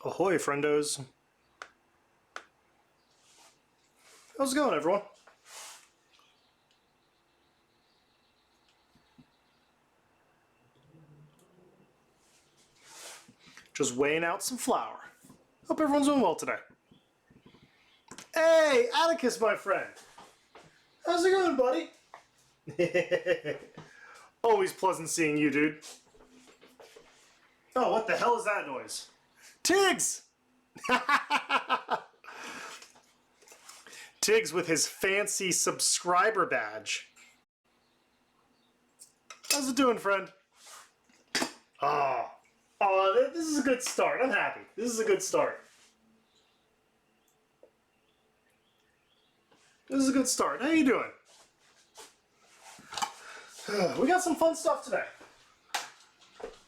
Ahoy, friendos. How's it going, everyone? Just weighing out some flour. Hope everyone's doing well today. Hey, Atticus, my friend. How's it going, buddy? Always pleasant seeing you, dude. Oh, what the hell is that noise? Tiggs! Tiggs with his fancy subscriber badge. How's it doing, friend? Oh, this is a good start. I'm happy. This is a good start. This is a good start. How you doing? We got some fun stuff today.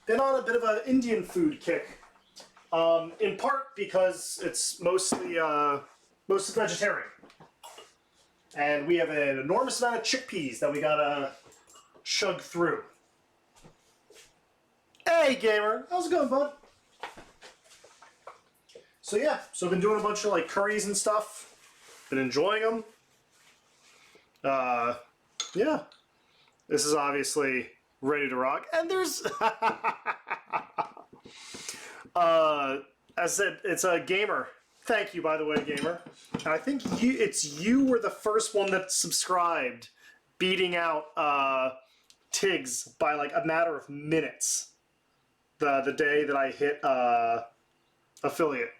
Been on a bit of an Indian food kick. In part because it's mostly vegetarian. And we have an enormous amount of chickpeas that we gotta chug through. Hey, gamer! How's it going, bud? So yeah, I've been doing a bunch of like curries and stuff. Been enjoying them. Yeah. This is obviously ready to rock. And there's... as I said, it's a gamer. Thank you, by the way, gamer. And I think you were the first one that subscribed, beating out Tiggs by like a matter of minutes. The day that I hit affiliate.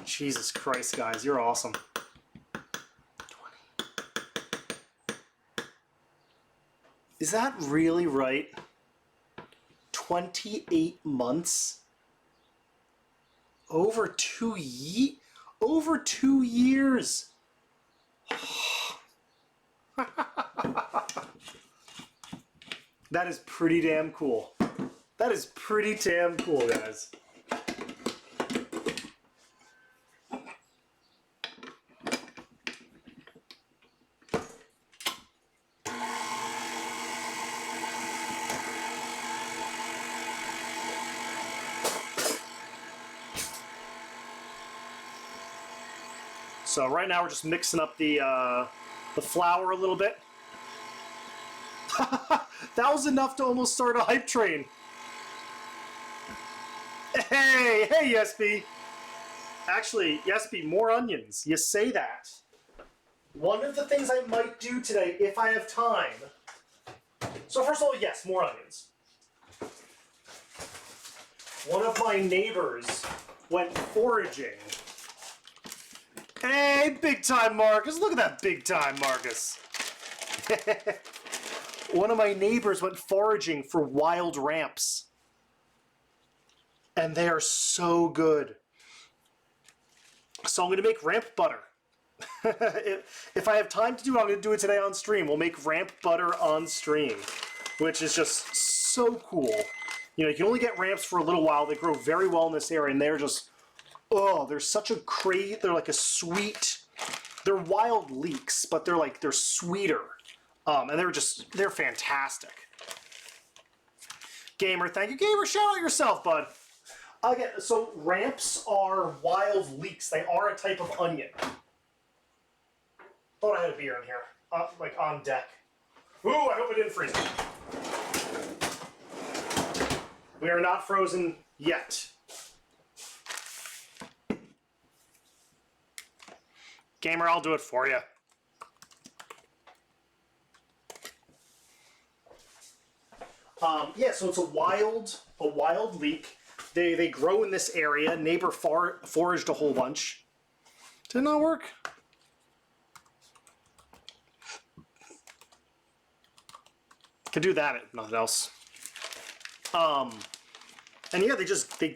Jesus Christ, guys, you're awesome. 20. Is that really right? 28 months? Over 2 years. That is pretty damn cool. That is pretty damn cool, guys. So right now we're just mixing up the flour a little bit. That was enough to almost start a hype train. Hey, Yesby. Actually, Yesby, more onions. You say that. One of the things I might do today, if I have time. So first of all, yes, more onions. One of my neighbors went foraging. Hey, big time Marcus. Look at that big time Marcus. One of my neighbors went foraging for wild ramps. And they are so good. So I'm going to make ramp butter. If I have time to do it, I'm going to do it today on stream. We'll make ramp butter on stream, which is just so cool. You know, you can only get ramps for a little while. They grow very well in this area, and they're just, oh, they're such a they're like a sweet, they're wild leeks, but they're sweeter. And they're fantastic. Gamer, thank you. Gamer, shout out yourself, bud. Again, so ramps are wild leeks. They are a type of onion. Thought I had a beer in here, like on deck. Ooh, I hope it didn't freeze. We are not frozen yet. Gamer, I'll do it for you. Yeah, so it's a wild leek. They grow in this area. Neighbor foraged a whole bunch. Did it not work? Could do that if nothing else. And yeah, they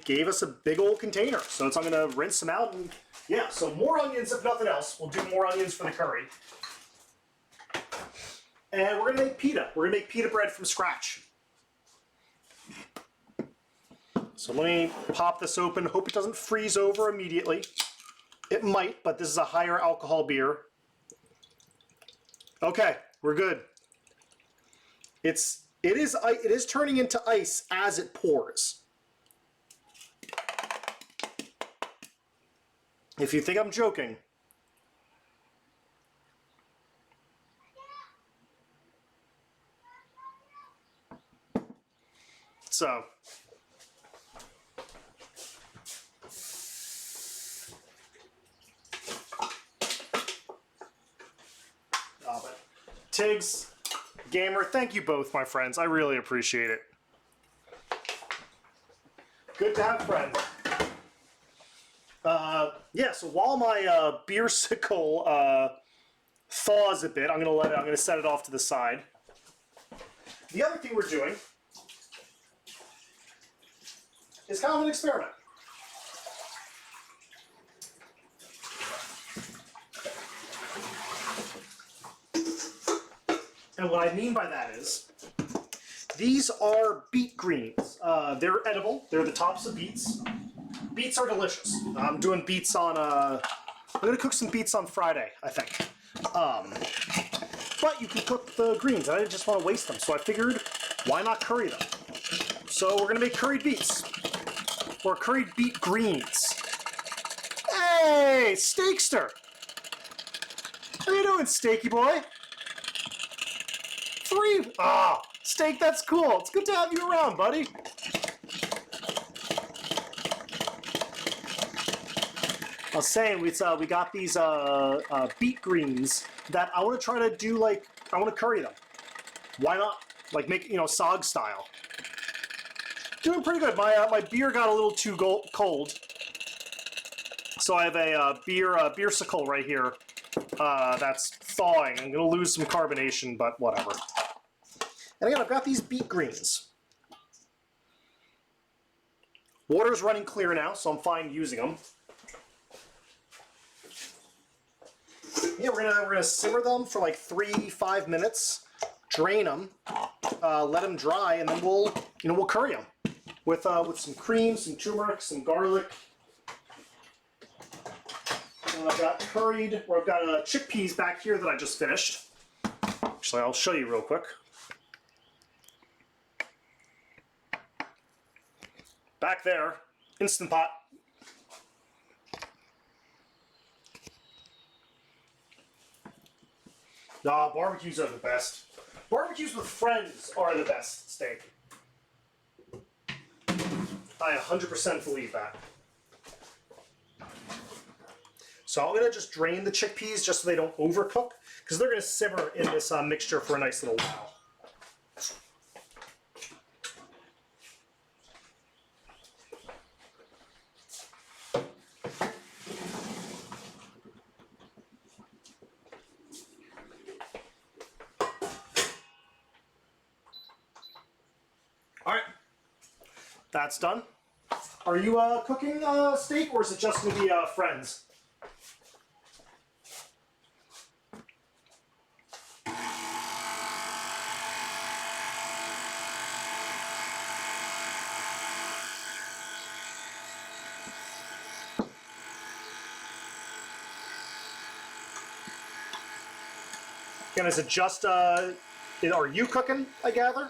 gave us a big old container. So I'm gonna rinse them out and yeah, so more onions if nothing else. We'll do more onions for the curry. And we're gonna make pita. We're gonna make pita bread from scratch. So let me pop this open. Hope it doesn't freeze over immediately. It might, but this is a higher alcohol beer. Okay, we're good. It's It is turning into ice as it pours. If you think I'm joking. So. But Tiggs, Gamer, thank you both, my friends. I really appreciate it. Good to have friends. Yeah, so while my beersicle thaws a bit, I'm gonna set it off to the side. The other thing we're doing is kind of an experiment. And what I mean by that is, these are beet greens. They're edible. They're the tops of beets. Beets are delicious. I'm doing beets on, I'm gonna cook some beets on Friday, I think. But you can cook the greens, and I didn't just want to waste them, so I figured, why not curry them? So we're gonna make curried beets, or curried beet greens. Hey, Steakster! How you doing, Steaky boy? Steak, that's cool. It's good to have you around, buddy. I was saying, we got these beet greens that I want to try to do, like, I want to curry them. Why not? Like, make, you know, SOG style. Doing pretty good. My beer got a little too cold. So I have a beersicle right here that's thawing. I'm going to lose some carbonation, but whatever. And again, I've got these beet greens. Water's running clear now, so I'm fine using them. Yeah, we're gonna simmer them for like 3-5 minutes, drain them, let them dry, and then we'll curry them with some cream, some turmeric, some garlic. And I've got curried, or I've got chickpeas back here that I just finished. Actually, I'll show you real quick. Back there, Instant Pot. Nah, barbecues are the best. Barbecues with friends are the best steak. I 100% believe that. So I'm going to just drain the chickpeas just so they don't overcook, because they're going to simmer in this mixture for a nice little while. Alright, that's done. Are you cooking steak, or is it just going to be friends? Again, is it just, are you cooking, I gather?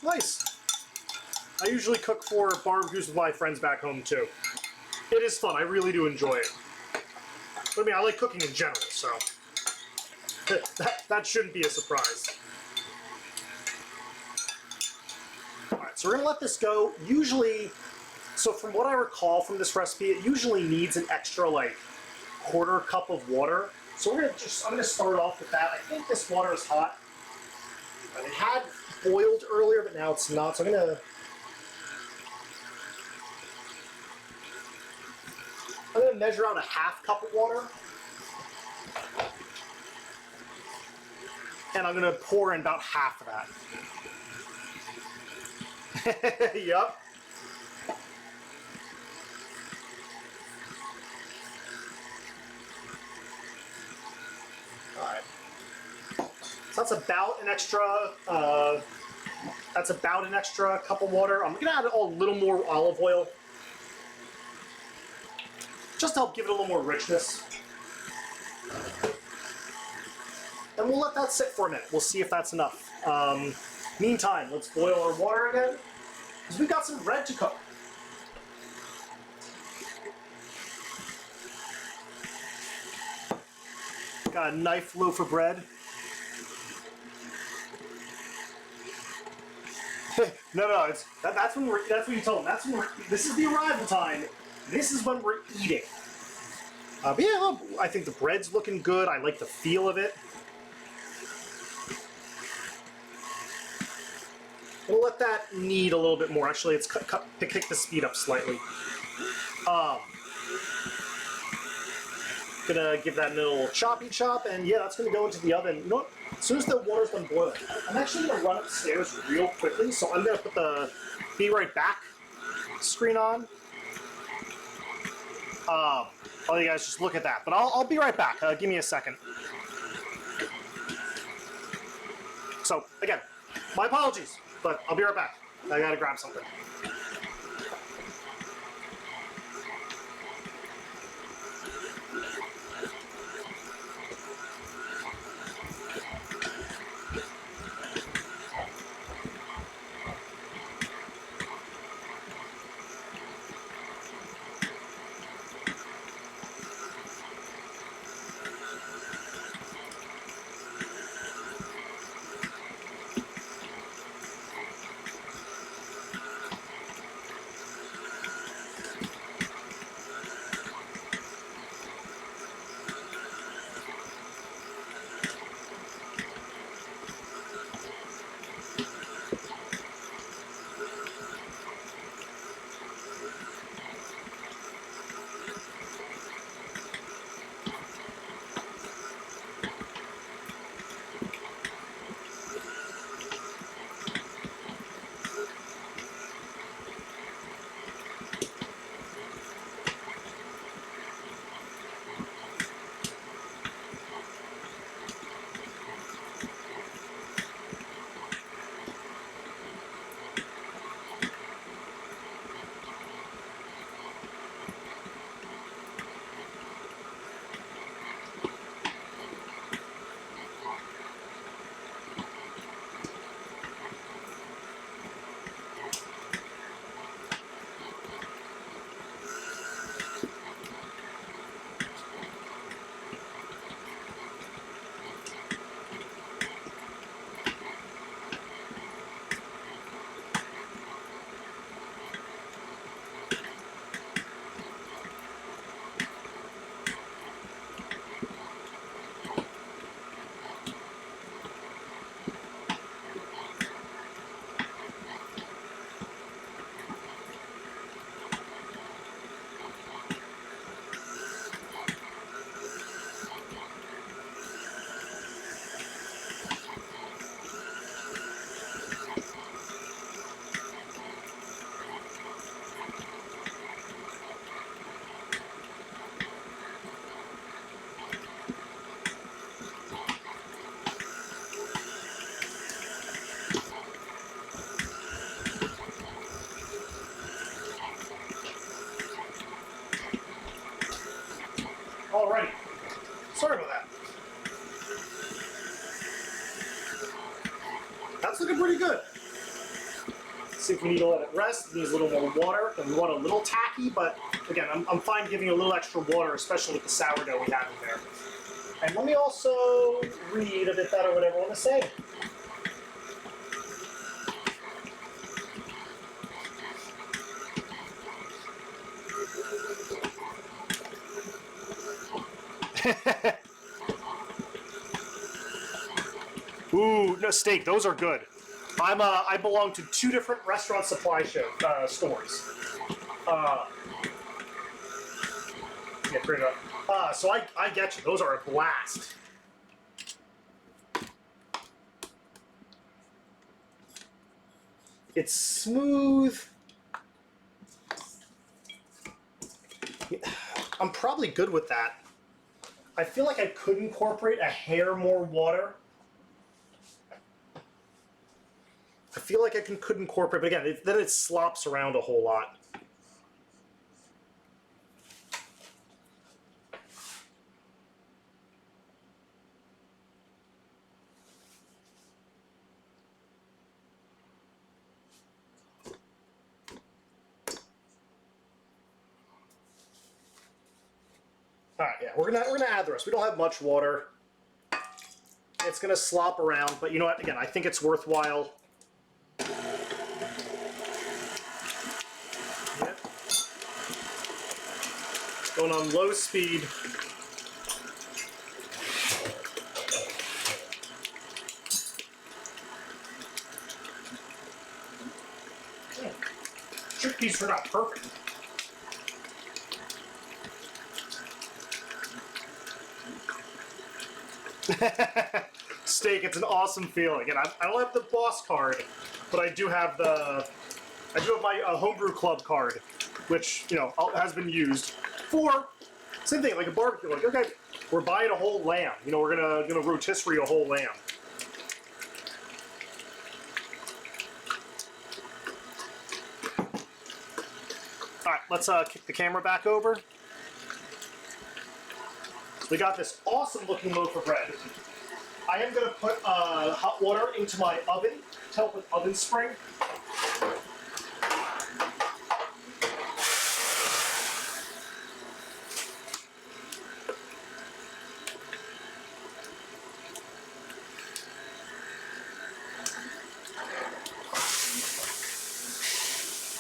Nice. I usually cook for barbecues with my friends back home too. It is fun. I really do enjoy it. But I mean, I like cooking in general, so that shouldn't be a surprise. Alright, so we're gonna let this go. Usually, so from what I recall from this recipe, it usually needs an extra like quarter cup of water. So I'm gonna start off with that. I think this water is hot. It had boiled earlier, but now it's not. So I'm gonna measure out a half cup of water, and I'm gonna pour in about half of that. Yup. Alright. So that's about an extra, cup of water. I'm gonna add a little more olive oil, just to help give it a little more richness. And we'll let that sit for a minute. We'll see if that's enough. Meantime, let's boil our water again, because we've got some bread to cook. Got a nice loaf of bread. No, that's when that's what you told them. That's when this is the arrival time. This is when we're eating. But yeah, look, I think the bread's looking good. I like the feel of it. We'll let that knead a little bit more. Actually, let's pick the speed up slightly. Gonna give that a little choppy chop, and yeah, that's gonna go into the oven. You know what? As soon as the water's done boiling, I'm actually gonna run upstairs real quickly, so I'm gonna put the be right back screen on. I'll let you guys just look at that, but I'll be right back. Give me a second. So, again, my apologies, but I'll be right back. I gotta grab something. Alrighty. Sorry about that. That's looking pretty good. Let's see if we need to let it rest. It needs a little more water. And we want a little tacky, but again, I'm fine giving a little extra water, especially with the sourdough we have in there. And let me also read a bit better whatever I want to say. Ooh, no, steak. Those are good. I belong to 2 different restaurant supply stores. Yeah, pretty much. So I get you. Those are a blast. It's smooth. I'm probably good with that. I feel like I could incorporate a hair more water. I feel like I could incorporate, but again, then it slops around a whole lot. All right, yeah, we're gonna add the rest. We don't have much water. It's gonna slop around, but you know what? Again, I think it's worthwhile. Yep. Going on low speed. Chickpeas are not perfect. Steak, it's an awesome feeling. And I don't have the boss card, but I do have my homebrew club card, which, you know, has been used for same thing, like a barbecue. Like, okay, we're buying a whole lamb. You know, we're gonna rotisserie a whole lamb. All right, let's kick the camera back over. We got this awesome looking loaf of bread. I am going to put hot water into my oven to help with oven spring.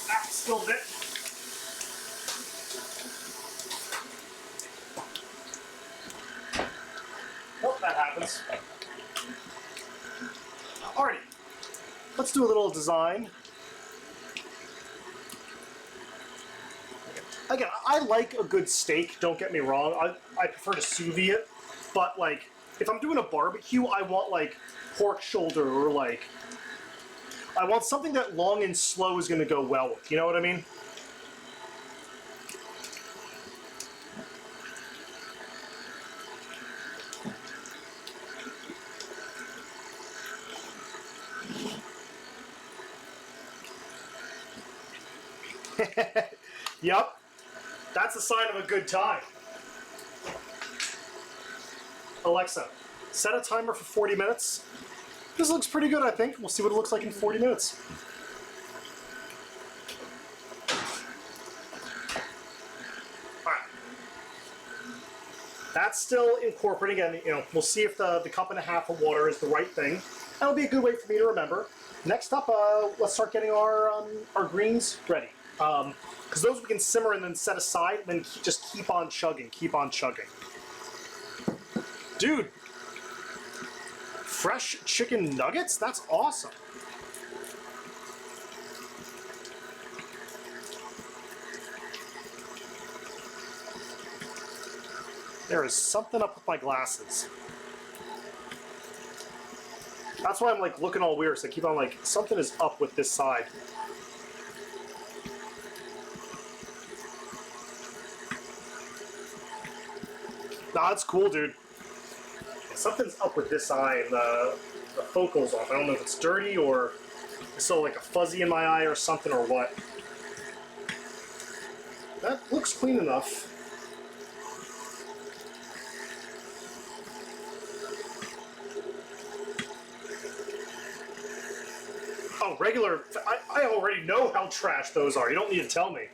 Ah, spilled it. Well, that happens. Alrighty, let's do a little design. Again, I like a good steak, don't get me wrong. I prefer to sous vide it, but like, if I'm doing a barbecue, I want like pork shoulder or like, I want something that long and slow is gonna go well with, you know what I mean? Yep, that's a sign of a good time. Alexa, set a timer for 40 minutes. This looks pretty good, I think. We'll see what it looks like in 40 minutes. All right. That's still incorporating, and you know, we'll see if the cup and a half of water is the right thing. That'll be a good way for me to remember. Next up, let's start getting our greens ready. Because those we can simmer and then set aside, and then just keep on chugging, keep on chugging. Dude, fresh chicken nuggets? That's awesome. There is something up with my glasses. That's why I'm like looking all weird, so I keep on like, something is up with this side. Nah, that's cool, dude. Something's up with this eye, and the focal's off. I don't know if it's dirty or it's still like a fuzzy in my eye or something or what. That looks clean enough. Oh, regular. I already know how trash those are. You don't need to tell me.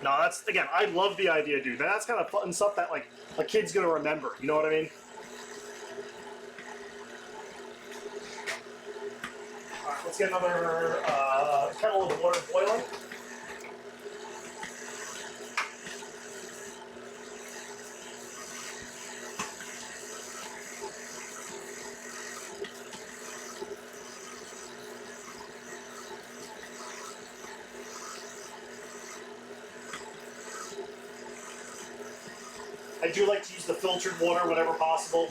No, that's, again, I love the idea, dude. That's kind of fun stuff that, like, a kid's gonna remember. You know what I mean? Alright, let's get another kettle of water boiling. I do like to use the filtered water whenever possible,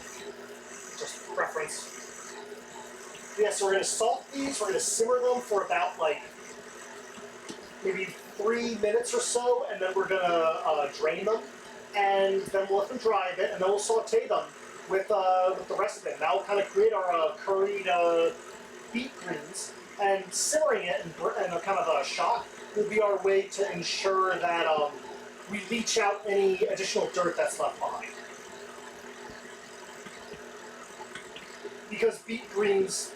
just preference. Yeah, so we're going to salt these, we're going to simmer them for about like maybe 3 minutes or so, and then we're going to drain them. and then we'll let them dry a bit, and then we'll saute them with the rest of it. And that will kind of create our curried beet greens, and simmering it in a kind of a shock will be our way to ensure that we leach out any additional dirt that's left behind. Because beet greens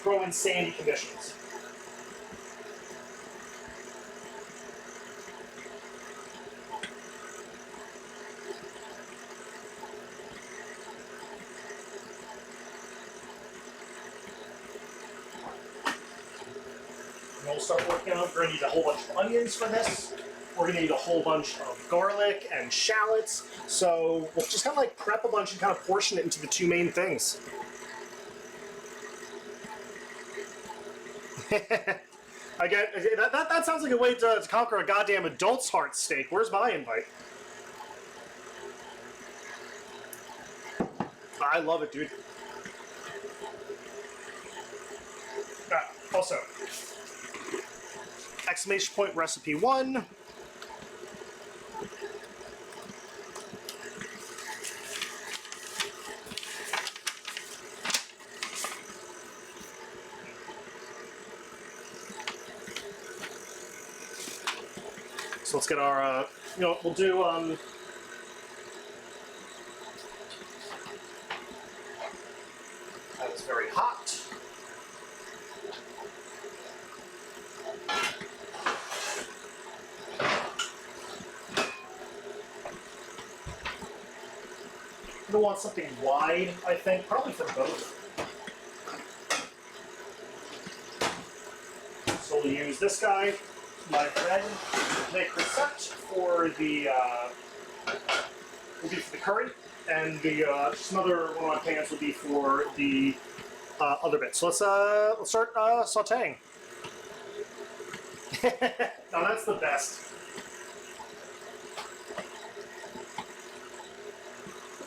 grow in sandy conditions. And we'll start working on, we're going to need a whole bunch of onions for this. We're going to need a whole bunch of garlic and shallots. So we'll just kind of like prep a bunch and kind of portion it into the two main things. Again, that sounds like a way to conquer a goddamn adult's heart steak. Where's my invite? I love it, dude. Also, exclamation point recipe 1. So let's get our, we'll do, that is very hot. I'm gonna want something wide, I think, probably for both. So we'll use this guy. My red make recept for the will be for the curry, and the some other one of my pans will be for the other bits. So let's start sautéing. Now that's the best.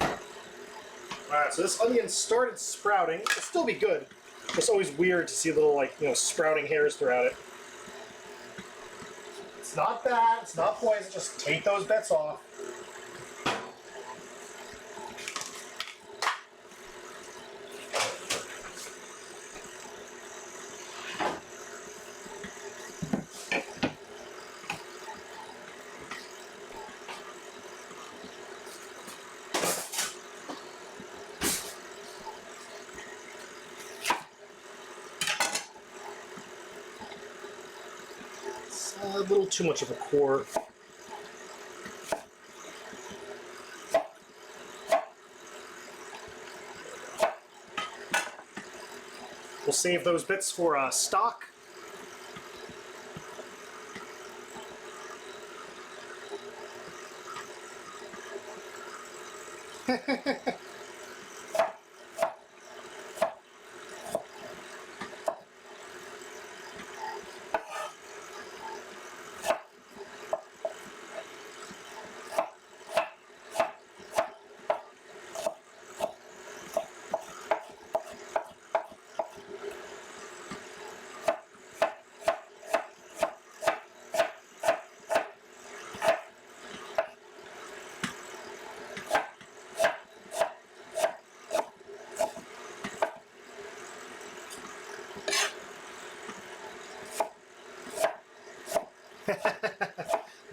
All right, so this onion started sprouting. It'll still be good. It's always weird to see little sprouting hairs throughout it. It's not bad, it's not poison, just take those bits off. A little too much of a core. We'll save those bits for stock.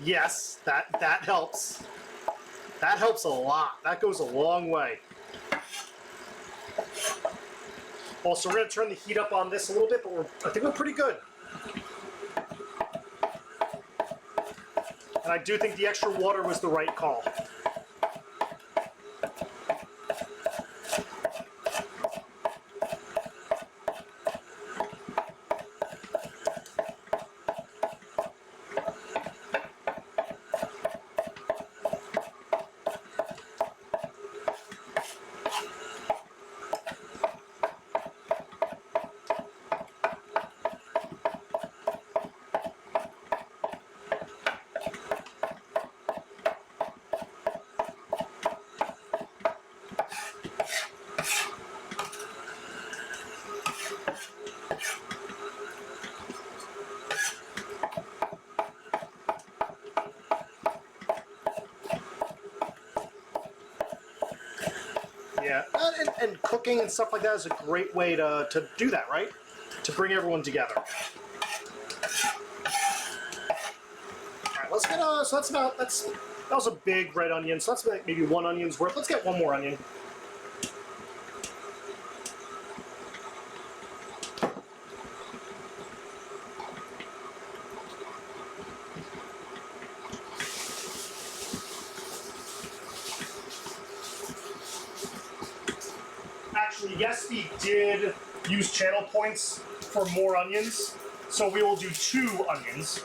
Yes, that helps. That helps a lot. That goes a long way. Also, we're going to turn the heat up on this a little bit, but I think we're pretty good. And I do think the extra water was the right call. Yeah, and cooking and stuff like that is a great way to do that, right? To bring everyone together. All right, let's get so that was a big red onion, so that's maybe 1 onion's worth. Let's get 1 more onion. Actually, yes, we did use channel points for more onions, so we will do 2 onions.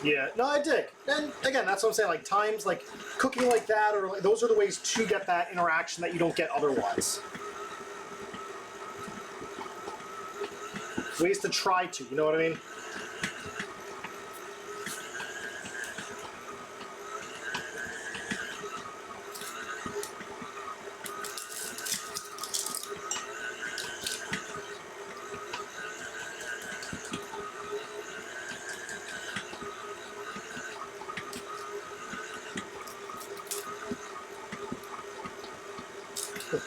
Yeah, no, I dig. And again, that's what I'm saying, like times, like cooking like that, or like, those are the ways to get that interaction that you don't get otherwise. Ways to try to, you know what I mean?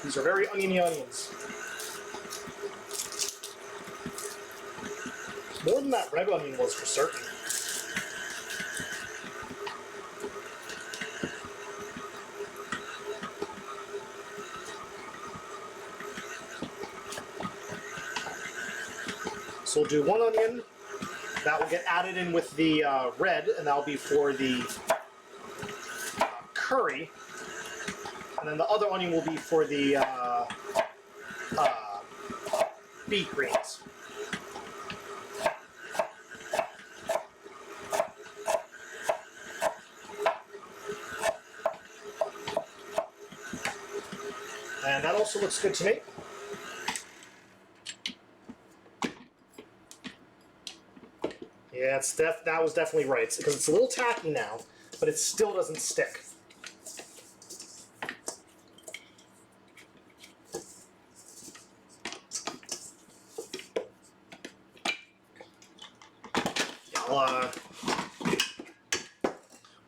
These are very oniony onions. More than that red onion was for certain. So we'll do 1 onion. That will get added in with the red, and that'll be for the curry. And then the other onion will be for the beet greens. And that also looks good to me. Yeah, that was definitely right, because it's a little tacky now, but it still doesn't stick.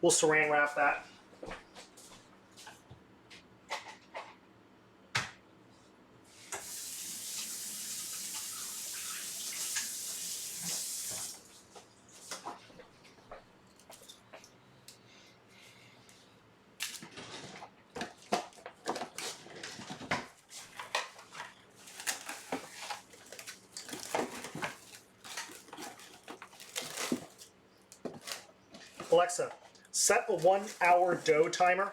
We'll saran wrap that. Alexa, set a 1-hour dough timer.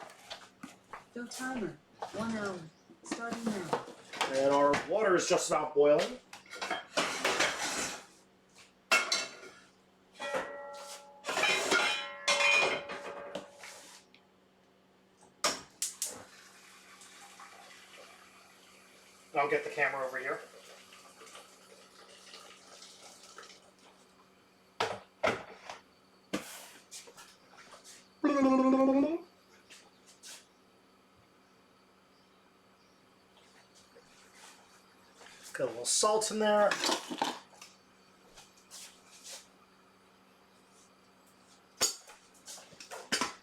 Dough timer, 1 hour, starting now. And our water is just about boiling. I'll get the camera over here. Got a little salt in there.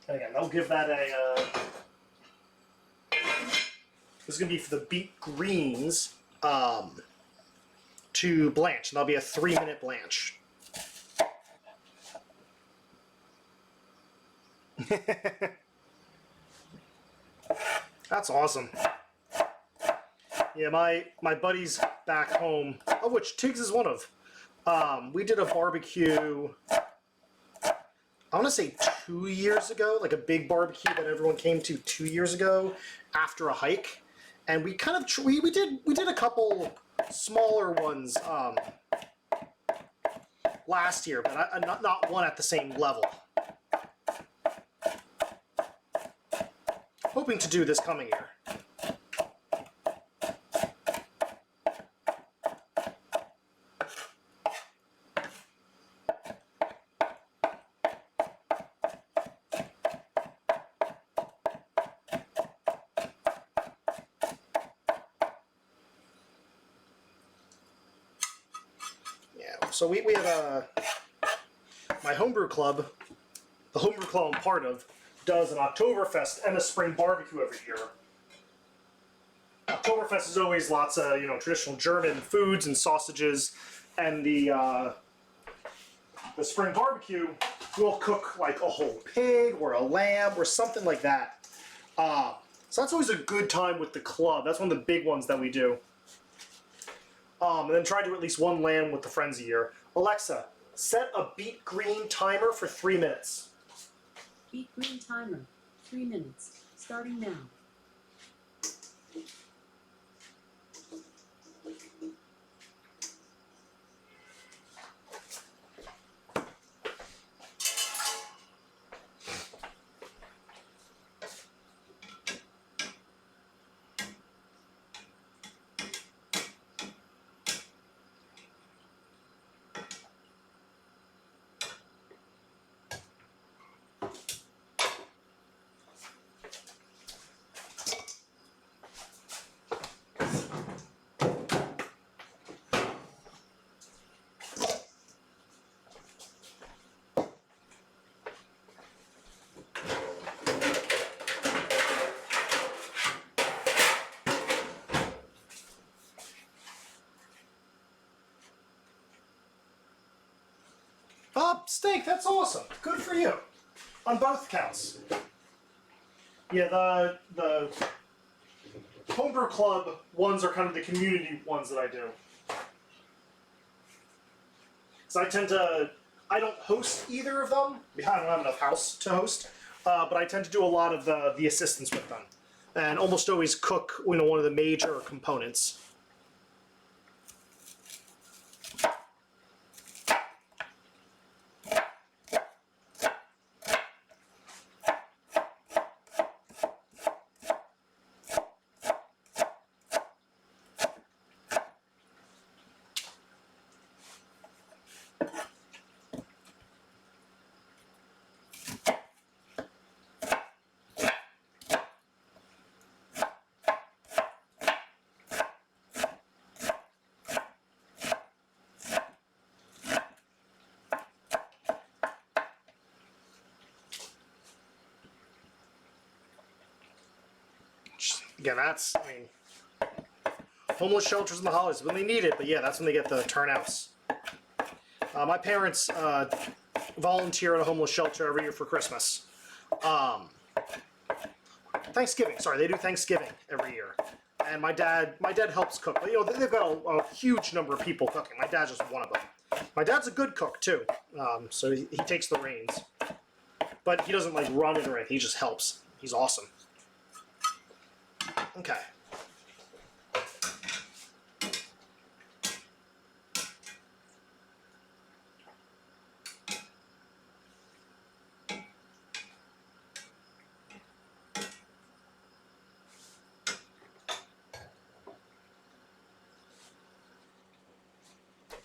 And again, that'll give that a... this is going to be for the beet greens to blanch, and that'll be a 3-minute blanch. That's awesome. Yeah, my buddies back home, of which Tiggs is one of, we did a barbecue, I want to say 2 years ago, like a big barbecue that everyone came to 2 years ago after a hike, and we kind of we did a couple smaller ones last year, but not one at the same level. Hoping to do this coming year. So we have my homebrew club, the homebrew club I'm part of, does an Oktoberfest and a spring barbecue every year. Oktoberfest is always lots of traditional German foods and sausages, and the spring barbecue we'll cook like a whole pig or a lamb or something like that. So that's always a good time with the club. That's one of the big ones that we do. And then try to do at least one lamb with the friends a year. Alexa, set a beet green timer for 3 minutes. Beet green timer, 3 minutes, starting now. Steak, that's awesome. Good for you. On both counts. Yeah, the homebrew club ones are kind of the community ones that I do. So I don't host either of them. I don't have enough house to host, but I tend to do a lot of the assistance with them. And almost always cook, one of the major components. Again, homeless shelters in the holidays when they need it, but yeah, that's when they get the turnouts. My parents volunteer at a homeless shelter every year for Christmas. Thanksgiving, sorry, they do Thanksgiving every year. And my dad helps cook. But, they've got a huge number of people cooking. My dad's just one of them. My dad's a good cook too, so he takes the reins. But he doesn't run it or anything, he just helps. He's awesome. Okay.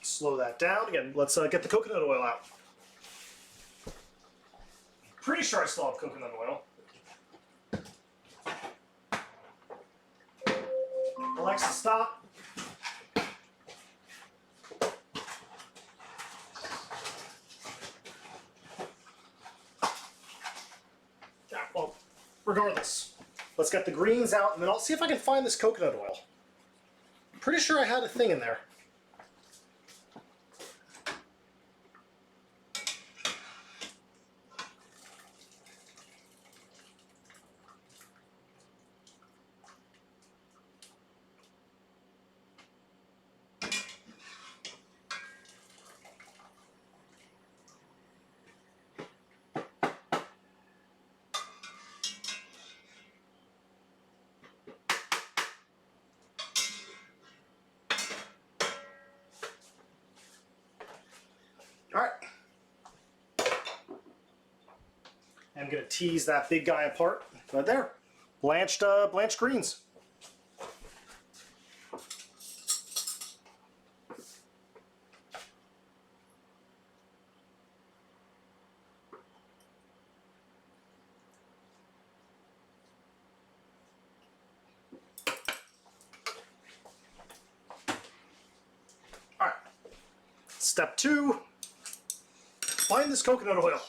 Slow that down. Again, let's get the coconut oil out. Pretty sure I still have coconut oil. Alexa, stop. Yeah, well, regardless, let's get the greens out, and then I'll see if I can find this coconut oil. I'm pretty sure I had a thing in there. I'm going to tease that big guy apart. Right there. Blanched greens. All right. Step 2. Find this coconut oil.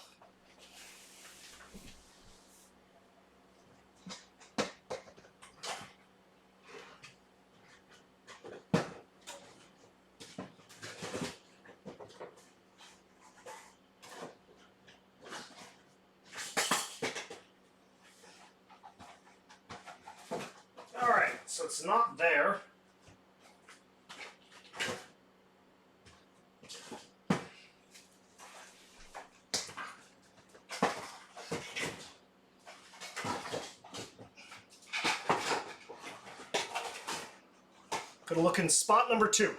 Alright, so it's not there. Gonna look in spot number 2.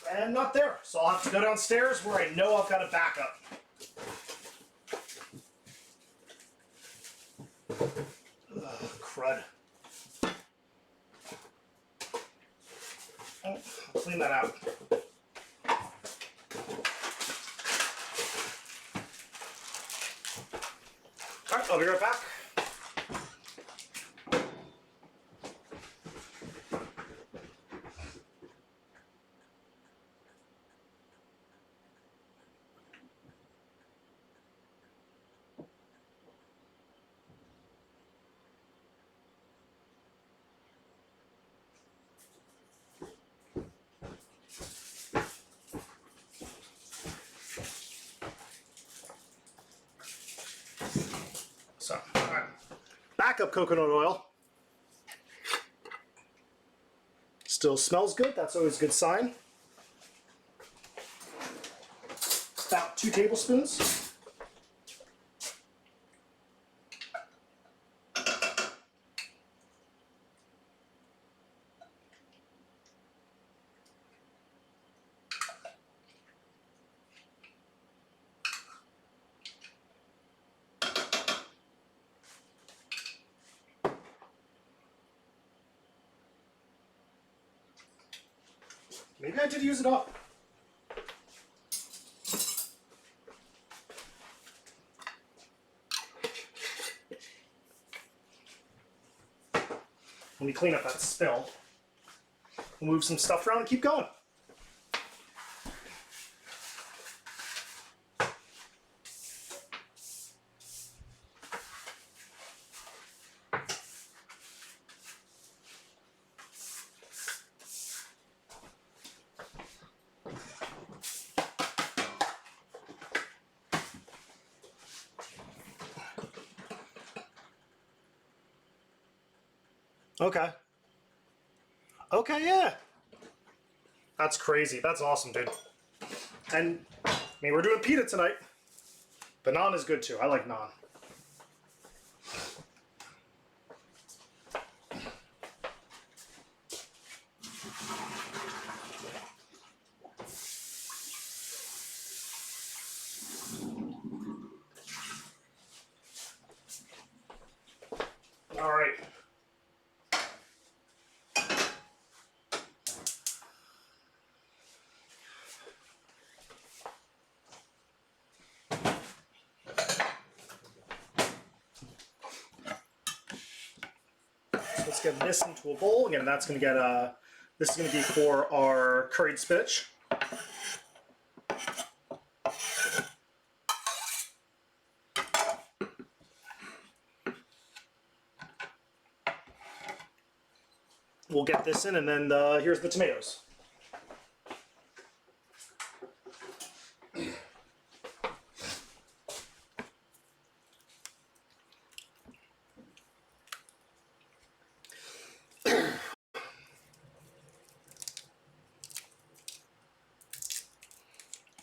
And not there. So I'll have to go downstairs where I know I've got a backup. Ugh, crud. Oh, I'll clean that out. Alright, I'll be right back. So, all right. Backup coconut oil. Still smells good. That's always a good sign. About 2 tablespoons. Maybe I did use it up. Let me clean up that spill. Move some stuff around and keep going. Okay. Okay, yeah. That's crazy. That's awesome, dude. And, I mean, we're doing pita tonight. But naan is good, too. I like naan. All right. Let's get this into a bowl. Again, that's going to get this is going to be for our curried spinach. We'll get this in, and then here's the tomatoes.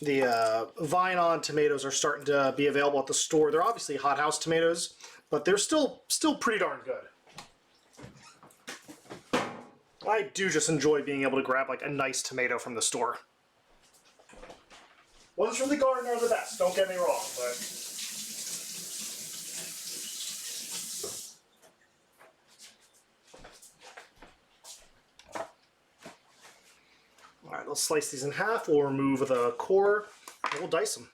The vine-on tomatoes are starting to be available at the store. They're obviously hothouse tomatoes, but they're still pretty darn good. I do just enjoy being able to grab like a nice tomato from the store. Ones from the garden are the best, don't get me wrong, but... Alright, let's slice these in half. We'll remove the core, and we'll dice them.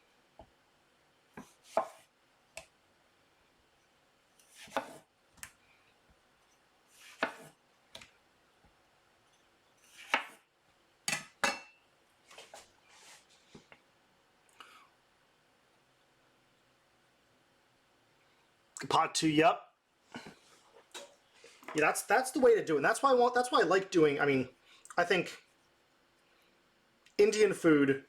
Pot 2, yep. Yeah, that's the way to do it. And that's why I like doing, I mean, I think Indian food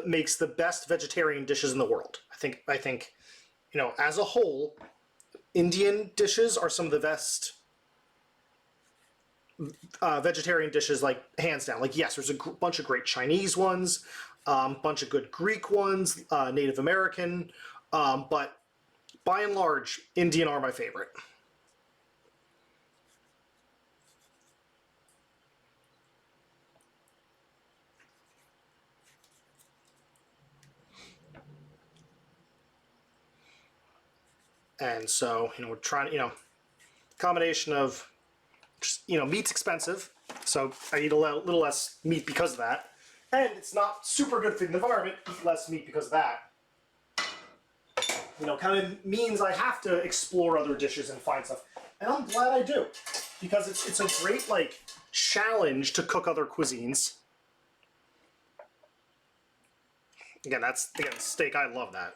makes the best vegetarian dishes in the world. I think, you know, as a whole, Indian dishes are some of the best vegetarian dishes, like hands down. Like, yes, there's a bunch of great Chinese ones, bunch of good Greek ones, Native American, but by and large, Indian are my favorite. And so, you know, we're trying to, you know, combination of, just, you know, meat's expensive, so I eat a little less meat because of that. And it's not super good for the environment, eat less meat because of that. You know, kind of means I have to explore other dishes and find stuff. And I'm glad I do, because it's a great, like, challenge to cook other cuisines. Again, again, steak, I love that.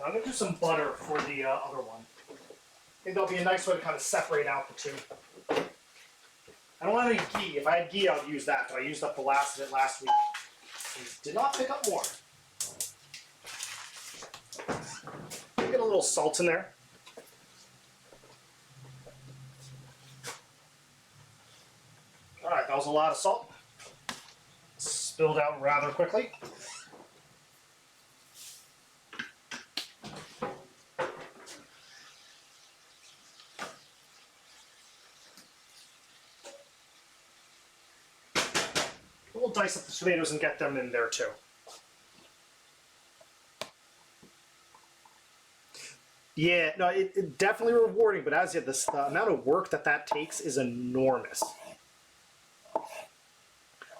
I'm going to do some butter for the other one. I think that'll be a nice way to kind of separate out the two. I don't have any ghee. If I had ghee, I would use that, but I used up the last of it last week. And did not pick up more. Get a little salt in there. Alright, that was a lot of salt. Spilled out rather quickly. We'll dice up the tomatoes and get them in there too. Yeah, no, it definitely rewarding, but as yet, the amount of work that takes is enormous.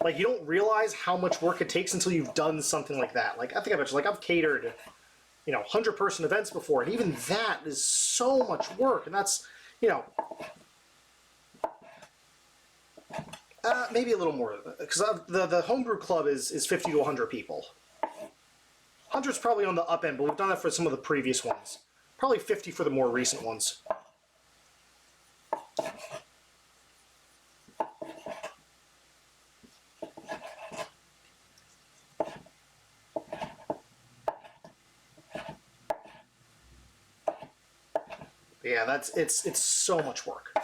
Like, you don't realize how much work it takes until you've done something like that. Like, I think I mentioned, like, I've catered, you know, 100-person events before, and even that is so much work, and that's, you know, maybe a little more, because the homebrew club is 50 to 100 people. 100's probably on the up end, but we've done that for some of the previous ones. Probably 50 for the more recent ones. Yeah, it's so much work.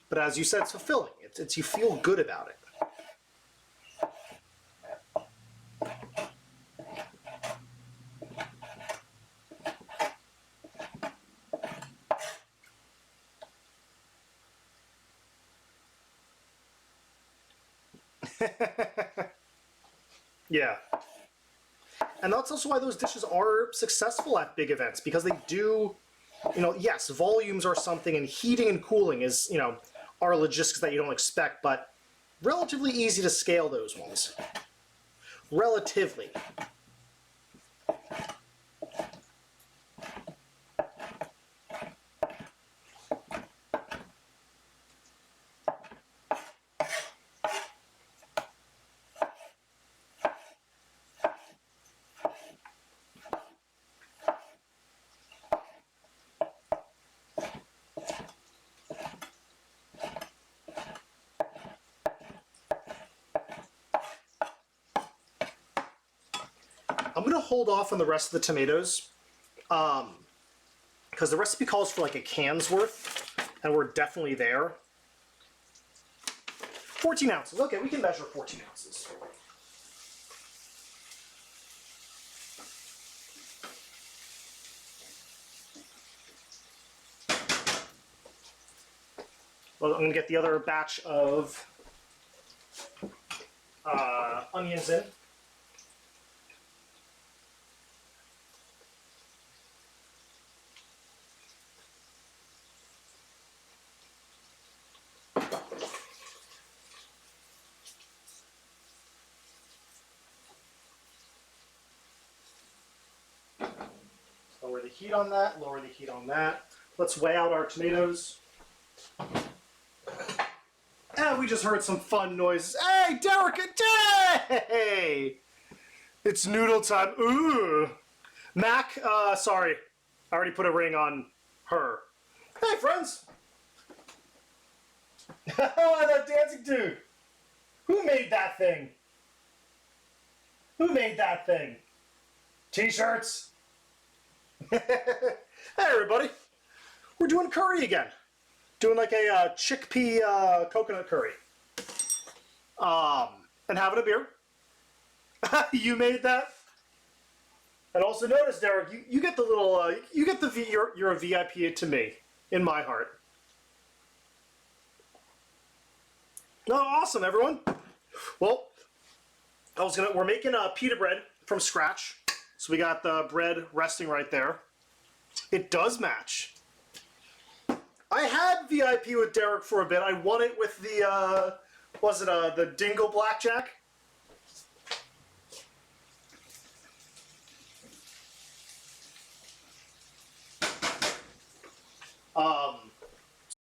But as you said, it's fulfilling. It's you feel good about it. Yeah. And that's also why those dishes are successful at big events, because they do, you know, yes, volumes are something, and heating and cooling is, you know, are logistics that you don't expect, but relatively easy to scale those ones. relatively. I'm going to hold off on the rest of the tomatoes because the recipe calls for like a can's worth, and we're definitely there. 14 ounces. Okay, we can measure 14 ounces. Well, I'm going to get the other batch of onions in. Lower the heat on that, lower the heat on that. Let's weigh out our tomatoes. And we just heard some fun noises. Hey, Derek! Hey! It's noodle time. Ooh! Mac, sorry. I already put a ring on her. Hey, friends! That dancing dude! Who made that thing? Who made that thing? T-shirts? Hey, everybody. We're doing curry again. Doing like a chickpea coconut curry. And having a beer. You made that? And also notice, Derek, you get the little, you get the, you're a VIP to me, in my heart. Oh, awesome, everyone. Well, we're making pita bread from scratch. So we got the bread resting right there. It does match. I had VIP with Derek for a bit. I won it with the, was it the Dingle Blackjack?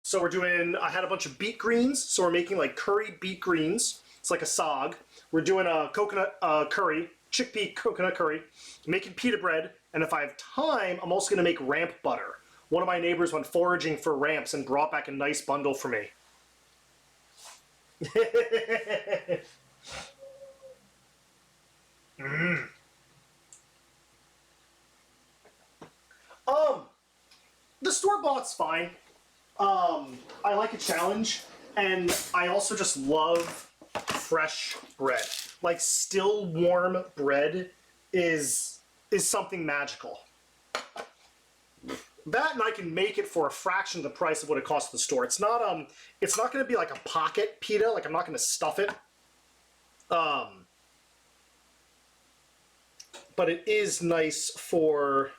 So we're doing, I had a bunch of beet greens, so we're making like curried beet greens. It's like a sog. We're doing a coconut curry, chickpea coconut curry, making pita bread, and if I have time, I'm also gonna make ramp butter. One of my neighbors went foraging for ramps and brought back a nice bundle for me. The store-bought's fine. I like a challenge, and I also just love fresh bread. Like, still warm bread is something magical. That, and I can make it for a fraction of the price of what it costs at the store. It's not going to be like a pocket pita. Like, I'm not going to stuff it. But it is nice for,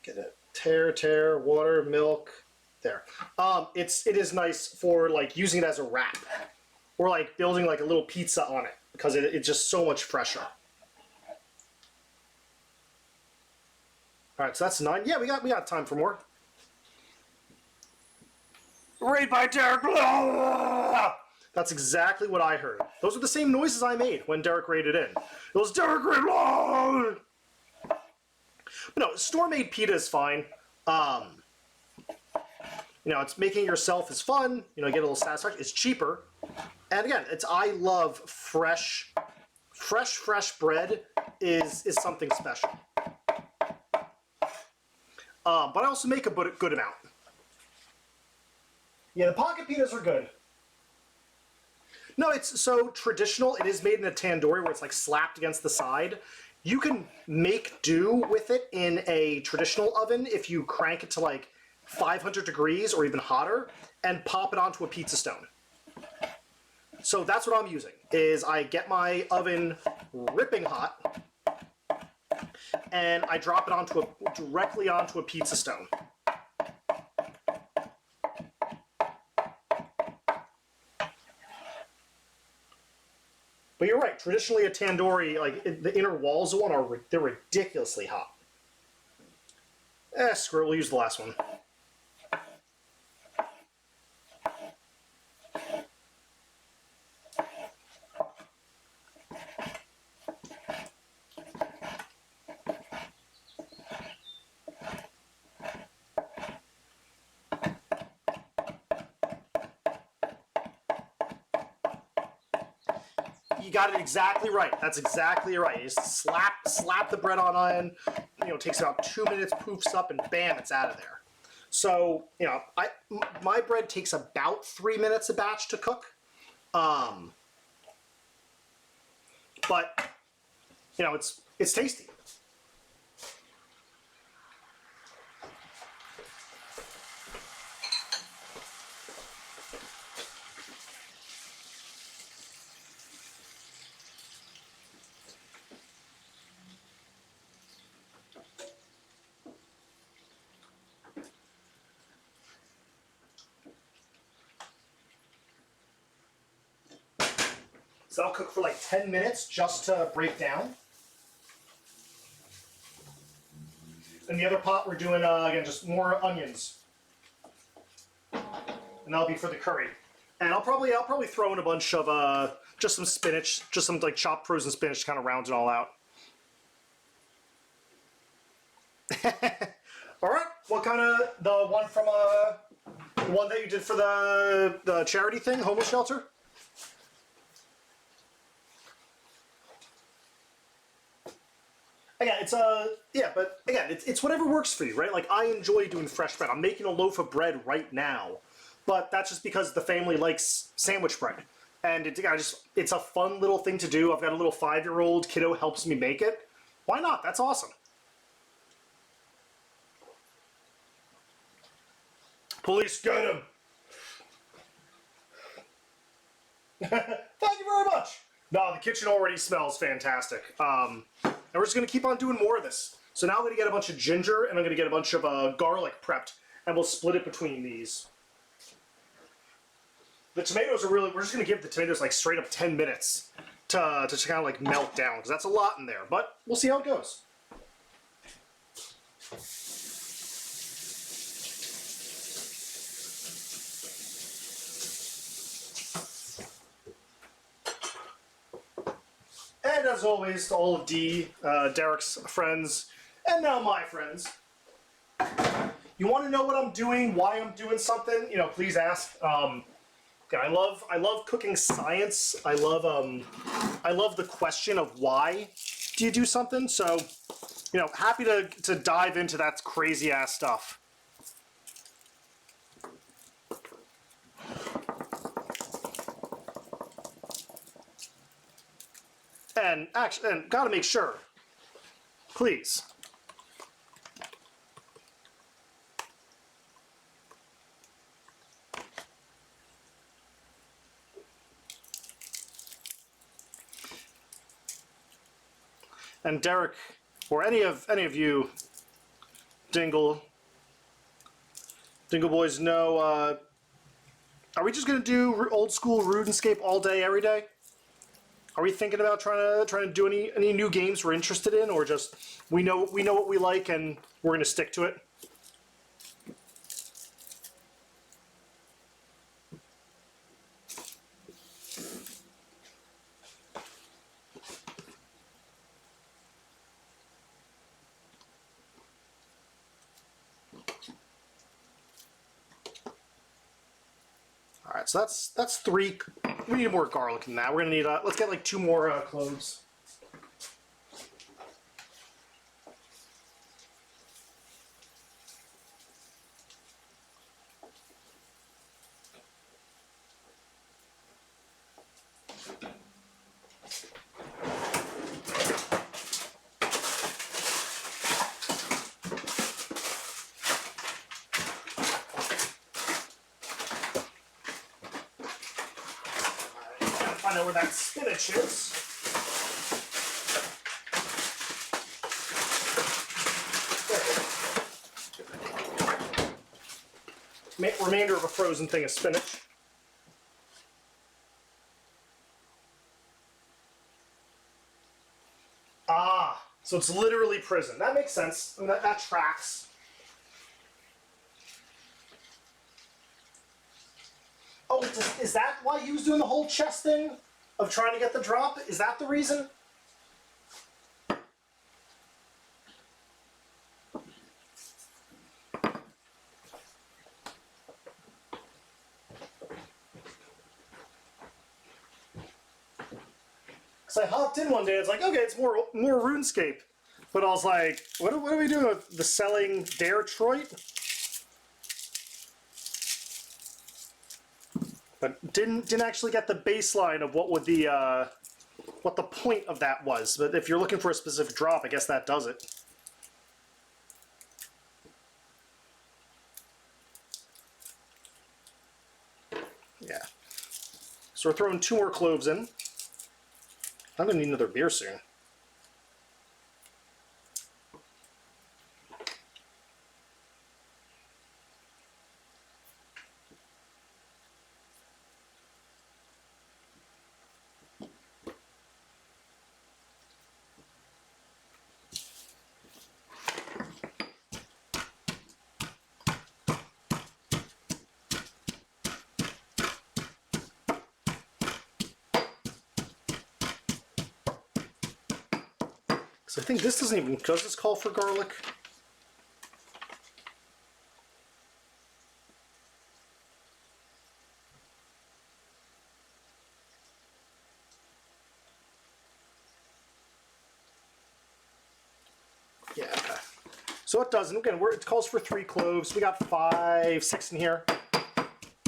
get it, tear, water, milk, there. It is nice for like using it as a wrap, or like building like a little pizza on it, because it's just so much fresher. All right, so that's 9. Yeah, we got time for more. Raid by Derek. That's exactly what I heard. Those are the same noises I made when Derek raided in. It was Derek raid. But no, store-made pita is fine. You know, it's making it yourself is fun. You know, get a little satisfaction. It's cheaper, and again, I love fresh bread is something special. But I also make a good amount. Yeah, the pocket pitas are good. No, it's so traditional. It is made in a tandoori where it's like slapped against the side. You can make do with it in a traditional oven if you crank it to like 500 degrees or even hotter and pop it onto a pizza stone. So that's what I'm using, is I get my oven ripping hot and I drop it directly onto a pizza stone. But you're right. Traditionally, a tandoori, like the inner walls of one, they're ridiculously hot. Screw it. We'll use the last one. You got it exactly right. That's exactly right. You just slap the bread on iron. You know, it takes about 2 minutes, poofs up, and bam, it's out of there. So, you know, my bread takes about 3 minutes a batch to cook. But you know, it's tasty. So I'll cook for like 10 minutes just to break down. In the other pot, we're doing, again, just more onions. And that'll be for the curry. And I'll probably throw in a bunch of, just some spinach, just some like chopped frozen spinach to kind of round it all out. All right, what kind of, the one from, the one that you did for the charity thing, homeless shelter? Again, but again, it's whatever works for you, right? Like, I enjoy doing fresh bread. I'm making a loaf of bread right now, but that's just because the family likes sandwich bread, and it's a fun little thing to do. I've got a little 5-year-old kiddo helps me make it. Why not? That's awesome. Police, get him! Thank you very much. No, the kitchen already smells fantastic. And we're just going to keep on doing more of this. So now I'm going to get a bunch of ginger, and I'm going to get a bunch of garlic prepped, and we'll split it between these. The tomatoes are we're just going to give the tomatoes like straight up 10 minutes to just kind of like melt down, because that's a lot in there, but we'll see how it goes. And as always, to all of Derek's friends, and now my friends, you want to know what I'm doing, why I'm doing something? You know, please ask. I love cooking science. I love the question of why do you do something. So, you know, happy to dive into that crazy ass stuff. And gotta make sure, please. And Derek, or any of you, Dingle boys, know. Are we just gonna do old school RuneScape all day, every day? Are we thinking about trying to do any new games we're interested in, or just we know what we like and we're gonna stick to it? All right, so that's 3. We need more garlic than that. We're gonna need let's get like 2 more cloves. Find out where that spinach is. Remainder of a frozen thing of spinach. So it's literally prison. That makes sense. I mean, that tracks. Oh, is that why he was doing the whole chest thing? Of trying to get the drop? Is that the reason? Because I hopped in one day, it's like, okay, it's more RuneScape. But I was like, what are we doing with the selling Detroit? But didn't actually get the baseline of what the point of that was. But if you're looking for a specific drop, I guess that does it. Yeah. So we're throwing 2 more cloves in. I'm gonna need another beer soon. So I think this does this call for garlic? Yeah, okay. So it doesn't. Again, it calls for 3 cloves. We got 5, 6 in here.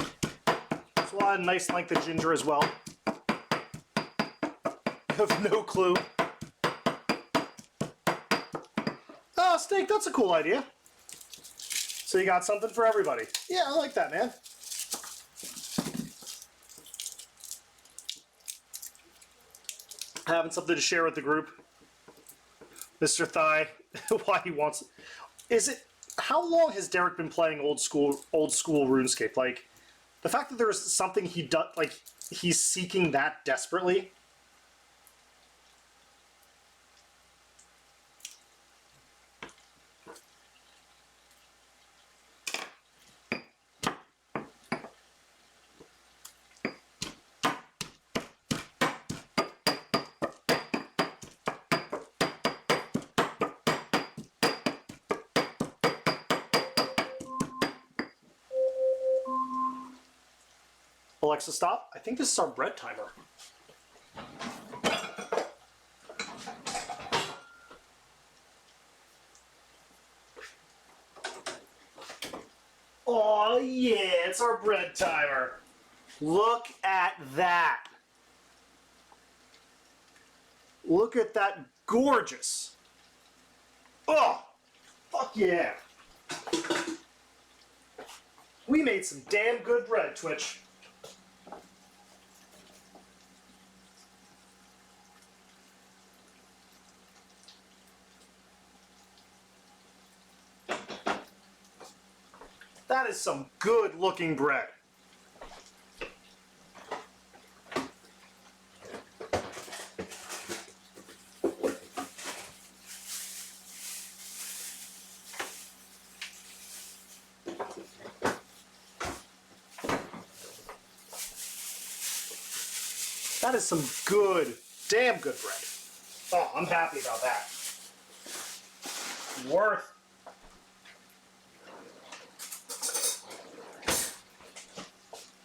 So a lot of nice length of ginger as well. I have no clue. Oh, steak, that's a cool idea. So you got something for everybody. Yeah, I like that, man. Having something to share with the group. Mr. Thigh, why he wants... Is it... How long has Derek been playing old school RuneScape? Like, the fact that there's something he does... Like, he's seeking that desperately... Alexa, stop. I think this is our bread timer. Oh yeah, it's our bread timer. Look at that. Look at that gorgeous. Oh, fuck yeah. We made some damn good bread, Twitch. That is some good looking bread. That is some good, damn good bread. Oh, I'm happy about that. Worth